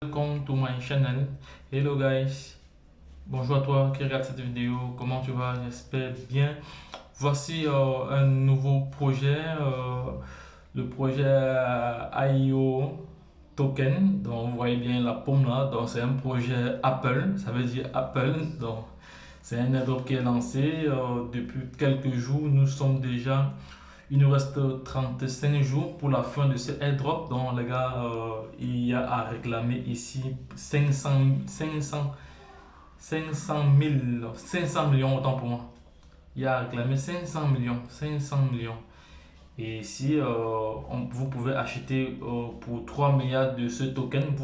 Welcome to my channel. Hello guys, bonjour à toi qui regarde cette vidéo, comment tu vas? J'espère bien. Voici un nouveau projet, le projet IO Token. Donc vous voyez bien la pomme là, donc c'est un projet Apple, ça veut dire Apple. Donc c'est un airdrop qui est lancé depuis quelques jours. Nous sommes déjà, il nous reste 35 jours pour la fin de ce airdrop. Donc les gars, il y a à réclamer ici 500 millions autant pour moi. Il y a à réclamer 500 millions. Et ici, vous pouvez acheter pour 3 milliards de ce token.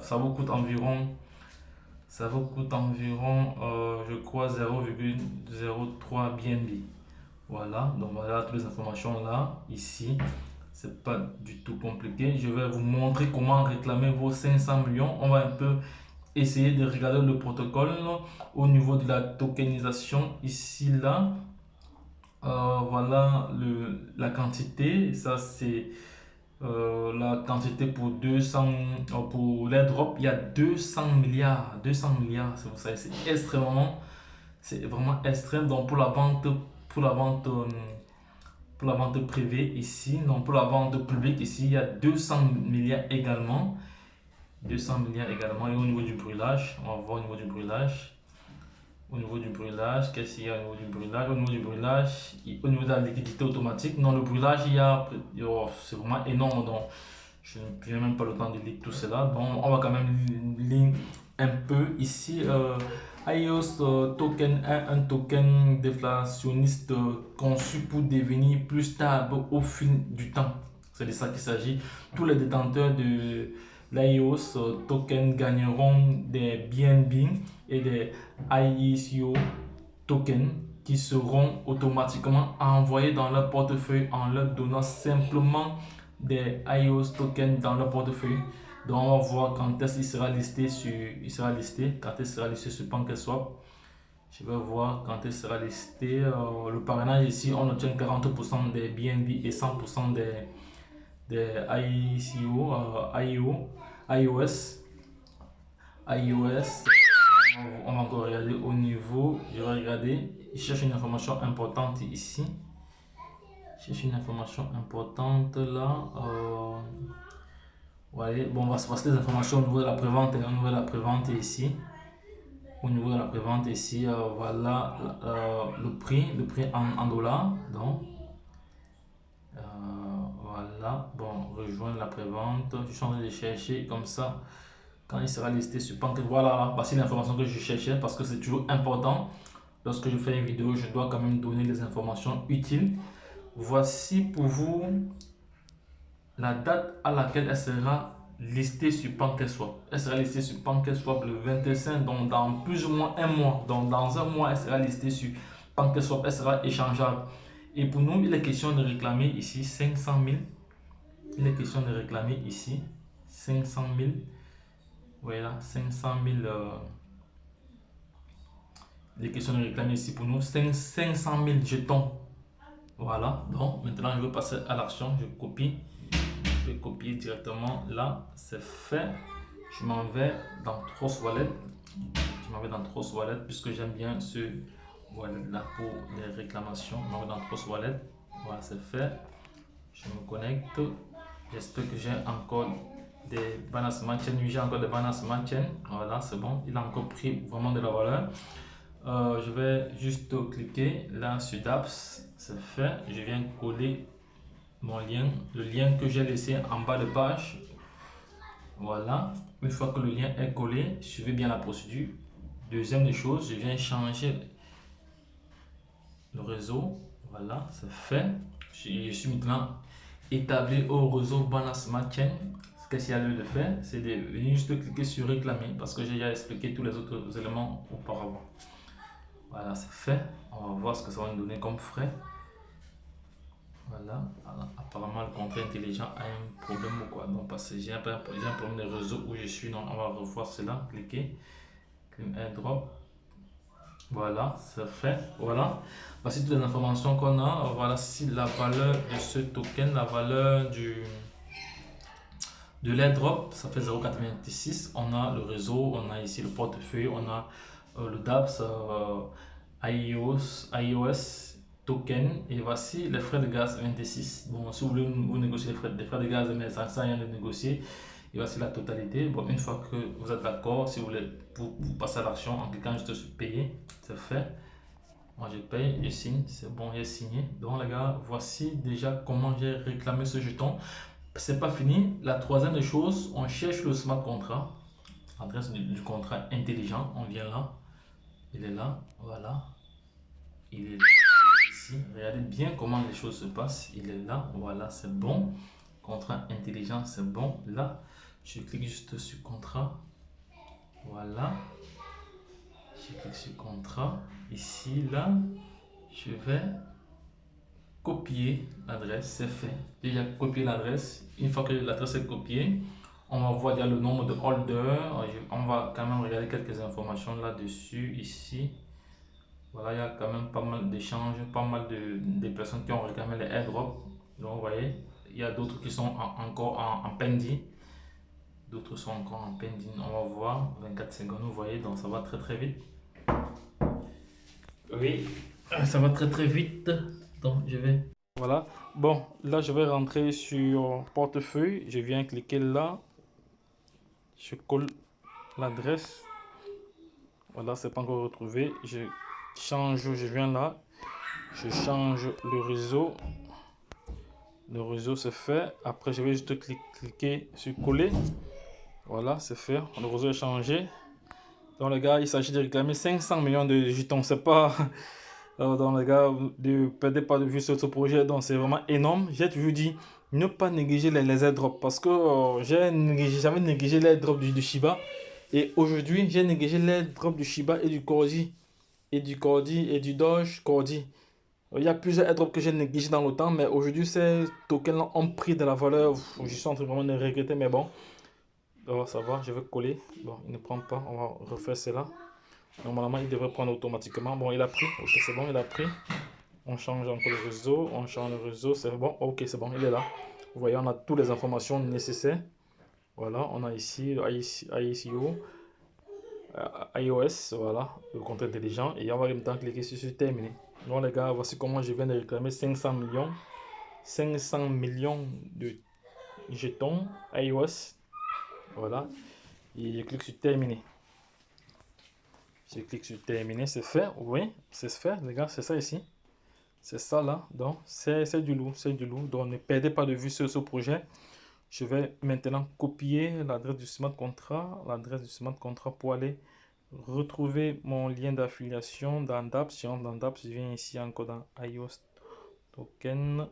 Ça vous coûte environ, je crois, 0,03 BNB. Voilà, donc voilà toutes les informations là, ici. C'est pas du tout compliqué. Je vais vous montrer comment réclamer vos 500 millions. On va un peu essayer de regarder le protocole au niveau de la tokenisation. Ici, là, voilà la quantité. Ça, c'est la quantité pour 200, pour l'airdrop. Il y a 200 milliards. 200 milliards, c'est vraiment extrême. Donc, pour la vente, euh, pour la vente privée ici, donc pour la vente publique ici, il y a 200 milliards également. 200 milliards également. Et au niveau du brûlage, on va voir au niveau du brûlage. Au niveau du brûlage, qu'est-ce qu'il y a au niveau du brûlage? Au niveau du brûlage, au niveau de la liquidité automatique, non, le brûlage, c'est vraiment énorme. Donc, je n'ai même pas le temps de lire tout cela. Donc, on va quand même lire un peu ici. iOS token est un token déflationniste conçu pour devenir plus stable au fil du temps. C'est de ça qu'il s'agit. Tous les détenteurs de l'IOS token gagneront des BNB et des IECO tokens qui seront automatiquement envoyés dans leur portefeuille en leur donnant simplement des iOS tokens dans leur portefeuille. Donc on va voir quand est-ce qu'il sera listé quand il sera listé sur PancakeSwap. Je vais voir quand il sera listé. Le parrainage ici, on obtient 40% des BNB et 100% des ICO, iOS. On va encore regarder au niveau. Je vais regarder. Je cherche une information importante ici. Je cherche une information importante là. Voyez, bon, on va se passer les informations au niveau de la prévente. Au niveau de la prévente ici. Au niveau de la prévente ici, voilà le prix en dollars. Donc, voilà, bon, rejoindre la prévente. Je suis en train de chercher comme ça. Quand il sera listé sur Pancake, voilà, voici l'information que je cherchais parce que c'est toujours important. Lorsque je fais une vidéo, je dois quand même donner les informations utiles. Voici pour vous la date à laquelle elle sera listée sur PancakeSwap. Elle sera listée sur PancakeSwap le 25, donc dans plus ou moins un mois. Donc dans un mois, elle sera listée sur PancakeSwap, elle sera échangeable. Et pour nous, il est question de réclamer ici 500 000. Il est question de réclamer ici 500 000. Voilà, 500 000. Il est question de réclamer ici pour nous 500 000 jetons. Voilà, donc maintenant je vais passer à l'action. Je copie. Je vais copier directement là, c'est fait. Je m'en vais dans Trust Wallet. Je m'en vais dans Trust Wallet puisque j'aime bien ce wallet là pour les réclamations. Je m'en vais dans Trust Wallet. Voilà, c'est fait. Je me connecte. J'espère que j'ai encore des Binance Smart Chain. Oui, j'ai encore des Binance Smart Chain. Voilà, c'est bon. Il a encore pris vraiment de la valeur. Je vais juste cliquer là sur DApps. C'est fait. Je viens coller mon lien, le lien que j'ai laissé en bas de page. Voilà, une fois que le lien est collé, suivez bien la procédure. Deuxième des choses, je viens changer le réseau. Voilà, c'est fait. Je suis maintenant établi au réseau Binance Smart Chain. Ce qu'il y a lieu de faire, c'est de venir juste cliquer sur réclamer parce que j'ai déjà expliqué tous les autres éléments auparavant. Voilà, c'est fait. On va voir ce que ça va nous donner comme frais. Voilà, apparemment le contrat intelligent a un problème ou quoi. Donc parce que j'ai un problème de réseau où je suis. Donc on va revoir cela. Cliquez. Clean airdrop. Voilà, c'est fait. Voilà. Voici toutes les informations qu'on a. Voilà, si la valeur de ce token, de l'airdrop, ça fait 0,86. On a le réseau, on a ici le portefeuille, on a le DApps, iOS token, et voici les frais de gaz 26. Bon, si vous voulez vous négocier les frais de gaz, mais ça ne sert à rien de négocier. Et voici la totalité. Bon, une fois que vous êtes d'accord, si vous voulez vous passer à l'action en cliquant juste sur payer, c'est fait. Moi je paye, je signe, c'est bon, j'ai signé. Donc les gars, voici déjà comment j'ai réclamé ce jeton. C'est pas fini. La troisième des choses, on cherche le smart contract, adresse du contrat intelligent. On vient là, il est là, voilà, il est ici. Regardez bien comment les choses se passent. Il est là, voilà, c'est bon. Contrat intelligent, c'est bon. Là, je clique juste sur contrat, voilà. Je clique sur contrat. Ici, là, je vais copier l'adresse, c'est fait. J'ai déjà copié l'adresse. Une fois que l'adresse est copiée, on va voir le nombre de holders. On va quand même regarder quelques informations là-dessus, ici. Voilà, il y a quand même pas mal d'échanges, pas mal de personnes qui ont réclamé les airdrops. Donc, vous voyez, il y a d'autres qui sont encore en pending. D'autres sont encore en pending. On va voir, 24 secondes, vous voyez, donc ça va très très vite. Oui, ça va très très vite. Donc, je vais. Voilà. Bon, là, je vais rentrer sur portefeuille. Je viens cliquer là. Je colle l'adresse. Voilà, c'est pas encore retrouvé. Je change, je viens là. Je change le réseau. Le réseau, c'est fait. Après, je vais juste cliquer sur coller. Voilà, c'est fait. Le réseau est changé. Donc, les gars, il s'agit de réclamer 500 millions de jetons. C'est pas. Donc, les gars, ne perdez pas de vue sur ce projet. Donc, c'est vraiment énorme. J'ai toujours dit ne pas négliger les airdrops parce que j'avais négligé les airdrops du Shiba. Et aujourd'hui, j'ai négligé les airdrops du Shiba et du Cordi. Et du Cordi et du Doge Cordi. Il y a plusieurs airdrops que j'ai négligés dans le temps, mais aujourd'hui, ces tokens-là ont pris de la valeur. Je suis en train vraiment de regretter, mais bon. Alors, ça va, je vais coller. Bon, il ne prend pas. On va refaire cela. Normalement, il devrait prendre automatiquement. Bon, il a pris. Ok, c'est bon, il a pris. On change encore le réseau. On change le réseau. C'est bon. Ok, c'est bon, il est là. Vous voyez, on a toutes les informations nécessaires. Voilà, on a ici le ICO, iOS, voilà, le compte intelligent. Et on va maintenant cliquer sur terminer. Donc, les gars, voici comment je viens de réclamer 500 millions. 500 millions de jetons iOS. Voilà. Et je clique sur terminer. Je clique sur terminer, c'est fait. Oui, c'est fait, les gars, c'est ça ici. C'est ça là. Donc, c'est du lourd, c'est du lourd. Donc, ne perdez pas de vue sur ce projet. Je vais maintenant copier l'adresse du smart contract, pour aller retrouver mon lien d'affiliation dans DApps. Si on dans DApps, je viens ici encore dans iOS token. Là,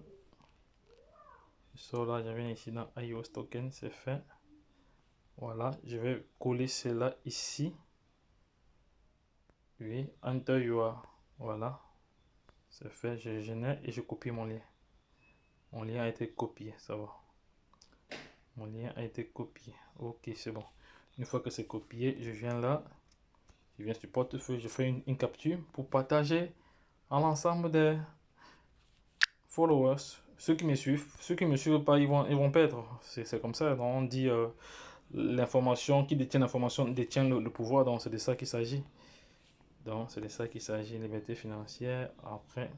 je viens ici dans iOS token, c'est fait. Voilà, je vais coller cela ici. Oui, enter your. Voilà, c'est fait. Je génère et je copie mon lien. Mon lien a été copié, ça va. Mon lien a été copié. Ok, c'est bon. Une fois que c'est copié, je viens là. Je viens sur portefeuille, je fais une capture pour partager à l'ensemble des followers. Ceux qui me suivent pas, ils vont perdre. C'est comme ça. Donc on dit l'information, qui détient l'information détient le pouvoir. Donc c'est de ça qu'il s'agit. Donc c'est de ça qu'il s'agit, liberté financière. Après,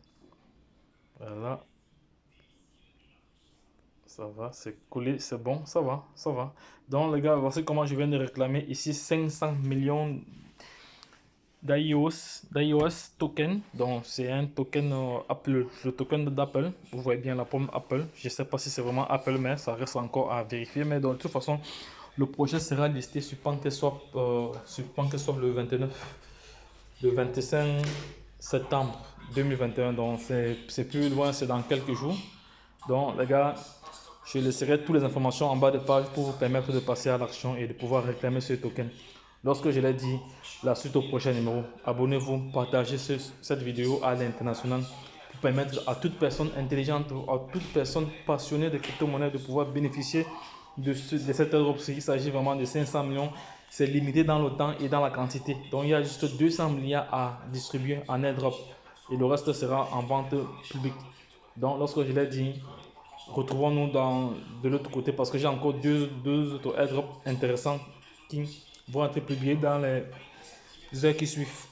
voilà. Ça va, c'est collé, c'est bon, ça va, ça va. Donc les gars, voici comment je viens de réclamer ici 500 millions d'iOS token. Donc c'est un token Apple, le token d'Apple. Vous voyez bien la pomme Apple. Je ne sais pas si c'est vraiment Apple, mais ça reste encore à vérifier. Mais de toute façon, le projet sera listé sur PancakeSwap, le 25 septembre 2021. Donc c'est plus loin, c'est dans quelques jours. Donc les gars, je laisserai toutes les informations en bas de page pour vous permettre de passer à l'action et de pouvoir réclamer ce token. Lorsque je l'ai dit, la suite au prochain numéro, abonnez-vous, partagez cette vidéo à l'international pour permettre à toute personne intelligente, à toute personne passionnée de crypto-monnaie de pouvoir bénéficier de cette airdrop. Il s'agit vraiment de 500 millions. C'est limité dans le temps et dans la quantité. Donc il y a juste 200 milliards à distribuer en airdrop et le reste sera en vente publique. Donc lorsque je l'ai dit, retrouvons-nous de l'autre côté parce que j'ai encore deux autres airdrops intéressants qui vont être publiés dans les heures qui suivent.